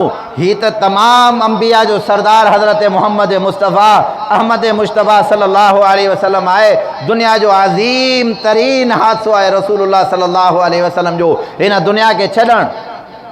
ही तो तमाम अंबिया जो सरदार हज़रत मोहम्मद मुस्तफ़ा अहमद मुश्तबा सल्लल्लाहु अलैहि वसल्लम आए। दुनिया जो अज़ीम तरीन हादसो आहे रसूलुल्लाह सल्लल्लाहु अलैहि वसल्लम जो इन दुनिया के छॾण।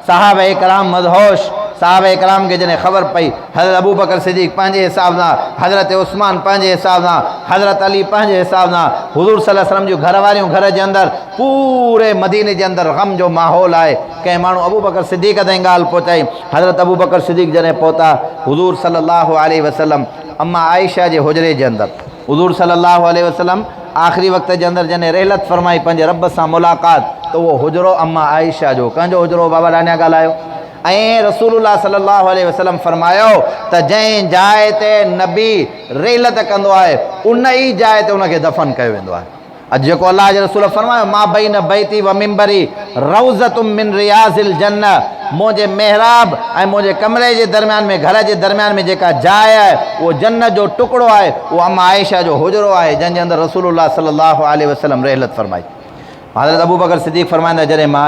साहब इकराम मदहोश साहब इकराम के जने ख़बर पई, हज़रत अबू बकर सिद्दीक़ पंहिंजे हिसाब सां, हज़रत उस्मान पंहिंजे हिसाब सां, हज़रत अली पंहिंजे हिसाब सां, हुज़ूर सल्लल्लाहु अलैहि वसल्लम जूं घर वारियूं घर जे अंदरि पूरे मदीने जे अंदरि ग़म जो माहौल आहे। कंहिं माण्हू अबू बकर सिद्दीक़ ताईं ॻाल्हि पहुचाई। हज़रत अबू बकर सिद्दीक़ जॾहिं पहुता हुज़ूर सल्लल्लाहु अलैहि वसल्लम अम्मा आयशा जे हुजरे जे अंदरि, हुज़ूर सल्लल्लाहु अलैहि वसल्लम आख़िरी वक़्त जे अंदरि जॾहिं रहलत फरमाई पंहिंजे रब सां मुलाक़ात, त उहो हुजरो अम्मा आयशा जो कंहिंजो हुजरो बाबा ॾाढा ॻाल्हायो। ऐं रसूलुल्लाह सल्लल्लाहु अलैहि वसल्लम फरमायो त जंहिं जाइ ते नबी रहलत कंदो आहे उन ई जाइ ते उनखे दफ़न कयो वेंदो आहे। अॼु जेको अलाह जे रसूल फरमायो मा बैन बैती व मिंबरी रौज़तुम मिन रियाज़िल जन्नह, मुंहिंजे मेहराब ऐं मुंहिंजे कमरे जे दरमियान में घर जे दरमियान में जेका जाइ आहे उहो जन्नत जो टुकड़ो आहे, उहो अम्मा आयशा जो हुजरो आहे जंहिंजे अंदरि रसूलुल्लाह सल्लल्लाहु अलैहि वसल्लम रहलत फरमाई। हज़रत अबू बकर सिद्दीक़ फरमाईंदा जॾहिं मां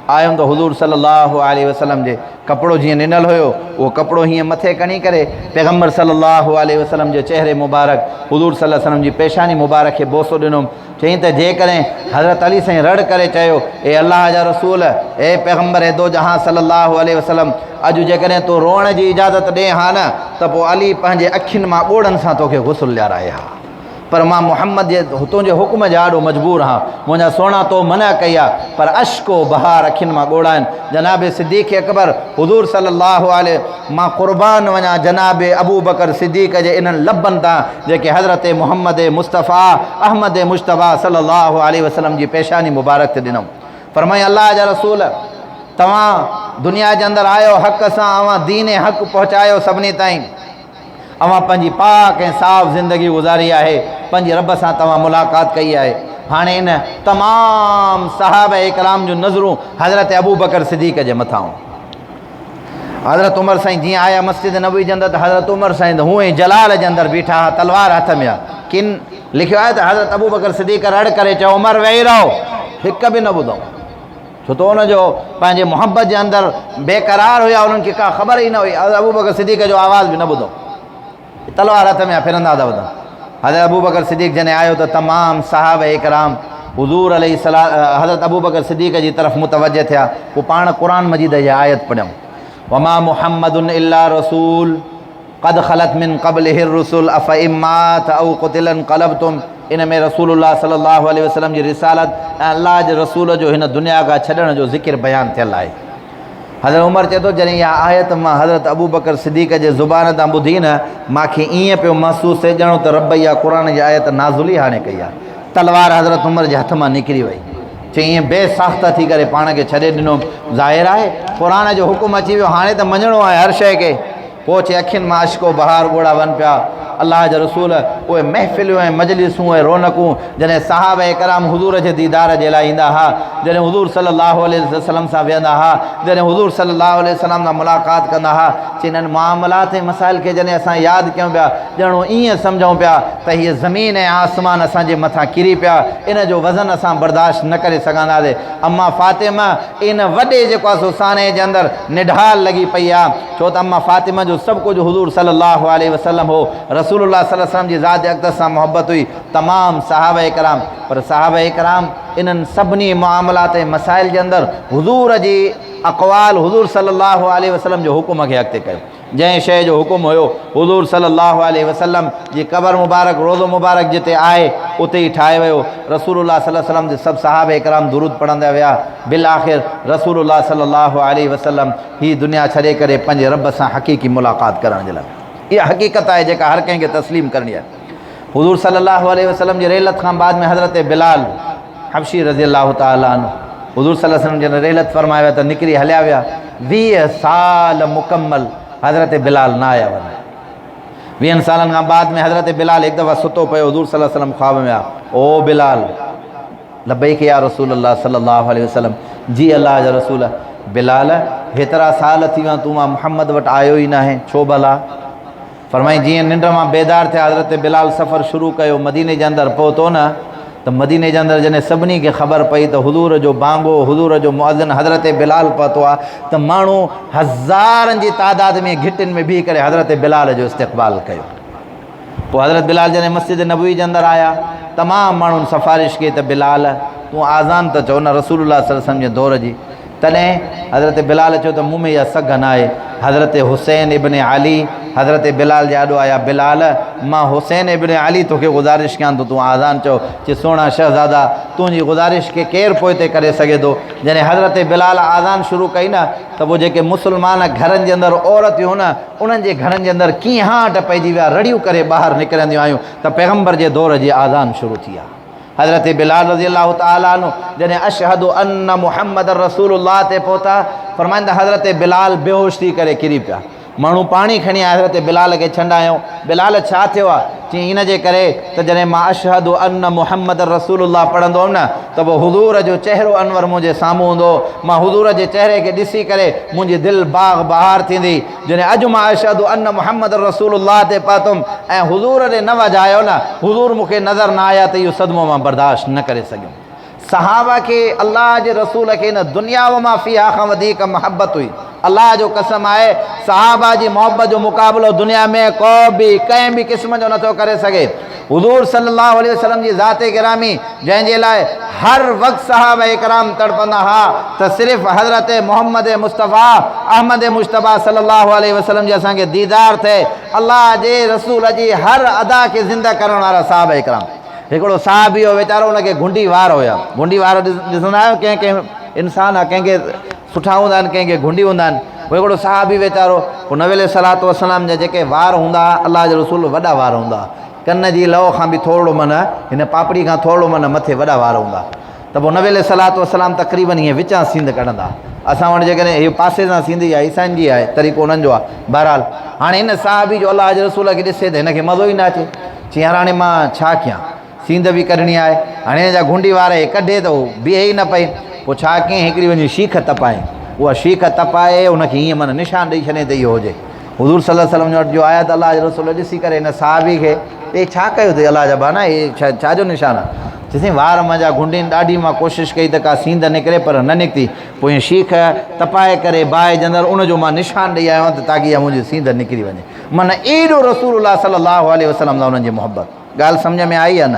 आयुमि त हुज़ूर सल्लल्लाहु अलैहि वसल्लम जे कपिड़ो जीअं ॾिनल हुयो उहो कपिड़ो हीअं मथे खणी करे पैगम्बर सल्लल्लाहु अलैहि वसल्लम जे चेहरे मुबारक हुज़ूर सल्लल्लाहु अलैहि वसल्लम जी पेशानी मुबारक खे बोसो ॾिनुमि। चई त जेकॾहिं हज़रत अली साईं रड़ करे चयो ए अलाह जा रसूल ए पैगम्बर ए दो जहां सल्लल्लाहु अलैहि वसल्लम अॼु जेकॾहिं तूं रोअण जी इजाज़त ॾे हा न त पोइ अली पंहिंजे अखियुनि मां ॻोड़नि सां तोखे गुस्ल ॾियाराए हा, पर मां मुहम्मद जे तुंहिंजे हुकुम जा ॾाढो मजबूर हा, मुंहिंजा सोना तो मना कई आहे, पर अश्को बहार अखियुनि मां ॻोड़ाइनि। जनाब सिद्दीक़ अकबर हुज़ूर सल्लल्लाहु अलैहि मां क़ुर्बान वञा जनाब अबू बकर सिद्दीक़ जे इन्हनि लबनि तां जेके हज़रत मोहम्मद मुस्तफ़ा अहमद मुश्तबा सल्लल्लाहु अलैहि वसल्लम जी पेशानी मुबारक ते ॾिनमि। फरमाई अल्लाह जा रसूल तव्हां दुनिया जे अंदरि आयो हक़ सां, अवां दीन हक़ पहुचायो सभिनी ताईं, अवां पंहिंजी पाक ऐं साफ़ ज़िंदगी गुज़ारी आहे, पंहिंजे रब सां तव्हां मुलाक़ात कई आहे। हाणे इन तमाम सहाबा इकराम जूं नज़रूं हज़रत अबू बकर सिद्दीक़ जे मथां। हज़रत उमर साईं जीअं आया मस्जिद नबवी जे अंदरि त हज़रत उमर साईं हूअं ई जलाल जे अंदरि बीठा हा, तलवार हथ में आहे। किन लिखियो आहे त हज़रत अबू बकर सिद्दीक़ रड़ करे चयो उमर वेही रहो, हिकु बि न ॿुधो, छो त हुनजो पंहिंजे मुहबत जे अंदरि बेक़रार हुया, उन्हनि खे का ख़बर ई न हुई। हज़रत अबू बकर सिद्दीक़ जो आवाज़ बि न ॿुधो, तलवार हथ में फिरंदा था वधनि। हज़रत अबू बकर सिद्दीक़ जॾहिं आयो त तमाम सहाबा इकराम हुज़ूर हज़रत अबू बकर सिद्दीक़ जी तरफ़ मुतवज्जह थिया। पोइ पाण क़ुरान मजीद जी आयत पढ़ियऊं, वमा मुहम्मदुन इल्ला रसूल क़द ख़लत मिन क़ब्लिहिर रुसुल अफ़ इन मात औ क़ुतिला इंक़लबतुम। इन में रसूलुल्लाह सल्लल्लाहु अलैहि वसल्लम जी रिसालत ऐं अल्लाह जे रसूल जो हिन दुनिया खां छॾण जो ज़िक्र बयानु थियल आहे। हज़रत उमर चए थो जॾहिं इहा आयत मां हज़रत अबू बकर सिद्दीक़ जे ज़ुबान तां ॿुधी न, मूंखे ईअं पियो महसूसु थिए ॼणो त रब इहा क़ुरान जी आयत नाज़ुल ई हाणे कई आहे। तलवार हज़रत उमर जे हथ मां निकिरी वई। चई ईअं बेसाख़्त थी करे पाण खे छॾे ॾिनो। ज़ाहिर आहे क़ुरान जो हुकुम अची वियो, हाणे त मञिणो आहे हर शइ खे। पोइ चए अखियुनि मां अश्को बहार ॻोड़ा वञनि पिया। अलाह जा रसूल उहे महफ़िलियूं ऐं मजलिसूं ऐं रौनकूं जॾहिं साहब इकराम हुज़ूर जे दीदार जे लाइ ईंदा हुआ, जॾहिं हुज़ूर सल्लल्लाहु अलैहि वसल्लम सां वेहंदा हुआ, जॾहिं हुज़ूर सल्लल्लाहु अलैहि वसल्लम सां मुलाक़ात कंदा हुआ, इन्हनि मामलात ऐं मसाइल खे जॾहिं असां यादि कयूं पिया ॼणो ईअं सम्झूं पिया त हीअ ज़मीन ऐं आसमान असांजे मथां किरी पिया, इन जो वज़न असां बर्दाश्त न करे सघंदासीं। अम्मा फ़ातिमा इन वॾे जेको आहे सुसाने जे अंदरि निढाल लॻी पई आहे, छो त अम्मा फ़ातिमा जो सभु कुझु हुज़ूर सल्लल्लाहु अलैहि वसल्लम हो। रसूलुल्लाह सल्लल्लाहु अलैहि वसल्लम जी ज़ात अक़दस सां मोहब्बत हुई, तमाम सहाबा इकराम। पर सहाबा इकराम इन्हनि सभिनी मामलात ऐं मसाइल जे अंदरि हुज़ूर जी अक़वाल हुज़ूर सल्लल्लाहु अलैहि वसल्लम जो हुकुम खे अॻिते कयो। जंहिं शइ जो हुकुम हुयो हुज़ूर सल्लल्लाहु अलैहि वसल्लम जी क़बर मुबारक रोज़ो मुबारक जिते आहे उते ई ठाहे वियो। रसूलुल्लाह सल्लल्लाहु अलैहि वसल्लम जे सभु सहाबा इकराम दुरूद पढ़ंदा विया। बिल आख़िर रसूलुल्लाह सल्लल्लाहु अलैहि वसल्लम ही दुनिया छॾे करे पंहिंजे रब सां हक़ीक़ी मुलाक़ात करण जे लाइ, इहा हक़ीक़त आहे जेका हर कंहिंखे तस्लीम करणी आहे। हुज़ूर सल्लल्लाहु अलैहि वसल्लम जी रहलत खां बाद में हज़रत बिलाल हबशी रज़ी अल्लाह तआला अन्हु हुज़ूर सल्लल्लाहु अलैहि वसल्लम जॾहिं रहलत फरमाया विया त निकिरी हलिया विया। 20 साल मुकम्मल हज़रत बिलाल न आया वञा। 20 सालनि खां बाद में हज़रत बिलाल हिकु दफ़ा सुतो पियो। हुज़ूर सल्लल्लाहु अलैहि वसल्लम ख़्वाब में आया, ओ बिलाल। लब्बैक या रसूलल्लाह सल्लल्लाहु अलैहि वसल्लम। जी अल्लाह जा रसूल। बिलाल हेतिरा साल थी विया तूं मां मुहम्मद वटि आयो ई न आहे, छो भला? फरमाई जीअं निंड मां बेदार थिया हज़रत बिलाल सफ़र शुरू कयो, मदीने जे अंदरि पहुतो न तो मदीने के अंदर जने सभिनी के ख़बर पई तो हुजूर जो बांगो हुजूर जो मुअज़्ज़िन हज़रत बिलाल पतो आ तो माण्हू हज़ारनि जी तादाद में घिटिन में भी करे हज़रत बिलाल जो इस्तक़बाल कयो। पोइ हज़रत बिलाल जने मस्जिद नबवी के अंदर आया तमाम माण्हुनि सिफारिश कई त बिलाल तू आज़ान त चओ न रसूलुल्लाह सल्लल्लाहु अलैहि वसल्लम जे दौर जी। तॾहिं हज़रत बिलाल चयो त मूं में इहा सघ न आहे। हज़रत हुसैन इब्न अली हज़रत बिलाल जे आॾो आया, बिलाल मां हुसैन इब्न अली तोखे गुज़ारिश कयां तो तूं आज़ान चओ। चए सोना शहज़ादा तुंहिंजी गुज़ारिश के केरु पोइ ते करे सघे थो। जॾहिं हज़रत बिलाल आज़ान शुरू कई न त पोइ जेके मुस्लमान घरनि जे अंदरि औरतियूं न उन्हनि जे घरनि जे अंदरि कीअं हाट पइजी विया, रड़ियूं करे ॿाहिरि निकिरंदियूं आहियूं त पैगम्बर जे दौर जी आज़ान शुरू थी आहे। हज़रत बिलाल रज़ी अल्लाह ताला अन्हु जॾहिं अशहदु अन्न मुहम्मद रसूलुल्लाह ते पहुता फरमाईंदा हज़रत बिलाल बेहोश थी करे किरी पिया। माण्हू पाणी खणी आया हज़रत बिलाल खे छंडायूं। बिलाल छा थियो आहे? चई इन जे करे त जॾहिं मां अशहदु अन्न मुहम्मद रसूलुल्लाह पढ़ंदो हुअमि न त पोइ हुज़ूर जो चहिरो अनवर मुंहिंजे साम्हूं हूंदो। मां हुज़ूर जे चहिरे खे ॾिसी करे मुंहिंजी दिलि बाग़ बहार थींदी। जॾहिं अॼु मां अशहदु अन्न मुहम्मद रसूलुल्लाह ते पहुतुमि ऐं हुज़ूर ॾे न वॼायो न हुज़ूर मूंखे नज़र न आया त इहो सदमो मां बर्दाश्त न करे सघियुमि। सहाबा के अल्लाह जे रसूल के न दुनिया व माफ़िया खां वधीक मोहब्बत हुई। अल्लाह जो कसम आहे सहाबा जी मोहब्बत जो मुक़ाबिलो दुनिया में को बि कंहिं बि क़िस्म जो नथो करे सघे। हुज़ूर सल्लल्लाहु अलैहि वसल्लम जी ज़ाते गिरामी जंहिंजे लाइ हर वक़्तु सहाबा इकराम तड़पंदा हा त सिर्फ़ु हज़रत मोहम्मद मुस्तफ़ा अहमद मुश्तबा सल्लल्लाहु अलैहि वसल्लम जे असांखे दीदार थिए। अल्लाह जे रसूल जी हर अदा खे ज़िंदा करण वारा सहाबा इकराम। हिकिड़ो साहबी हो वीचारो हुनखे घुंडी वार हुया। घुंडी वार ॾिसंदा आहियो कंहिं कंहिं इंसान आहे कंहिंखे सुठा हूंदा आहिनि कंहिंखे घुंडी हूंदा आहिनि। पोइ हिकिड़ो साहबी वीचारो पोइ नबी अलैहि वसल्लम जा जेके वार हूंदा अल्लाह जो रसूल वॾा वार हूंदा कन जी लहो खां बि थोरो माना हिन पापड़ी खां थोरो माना मथे वॾा वार हूंदा त पोइ नबी अलैहि तक़रीबन हीअं विचां सींद कढंदा। असां वटि जेकॾहिं इहो पासे सां सींदी आहे ईसाइन जी आहे तरीक़ो उन्हनि जो आहे। बहरहाल हाणे हिन साहबी जो अल्लाह जे रसूल खे ॾिसे त हिनखे मज़ो ई न अचे। चई हाणे मां छा कयां, सींद बि कढणी आहे। हाणे हिन जा घुंडी वार कढे त उहो बीहे ई न पई। पोइ छा कयईं हिकिड़ी वञी शीख तपाए। उहा शीख तपाए उनखे हीअं माना निशान ॾेई छॾे त इहो हुजे। हुज़ूर सल्लल्लाहु अलैहि वसल्लम जो आया त अल्लाह जो रसूल ॾिसी करे हिन साहबी खे ए छा कयो अथई अल्लाह जा बाना इहे छाजो निशान आहे? चईं वार मुंहिंजा घुंडियुनि ॾाढी मां कोशिशि कई त का सींद निकिरे पर न निकिती। पोइ हीअं शीख तपाए करे बाहि जे अंदरि उनजो मां निशान ॾेई आयो आहियां त ताकी इहा मुंहिंजी सींद निकिरी वञे। माना एॾो रसूलुल्लाह सल्लल्लाहु अलैहि वसल्लम सां उन्हनि जी मोहबत। ॻाल्हि सम्झ में आई आहे न?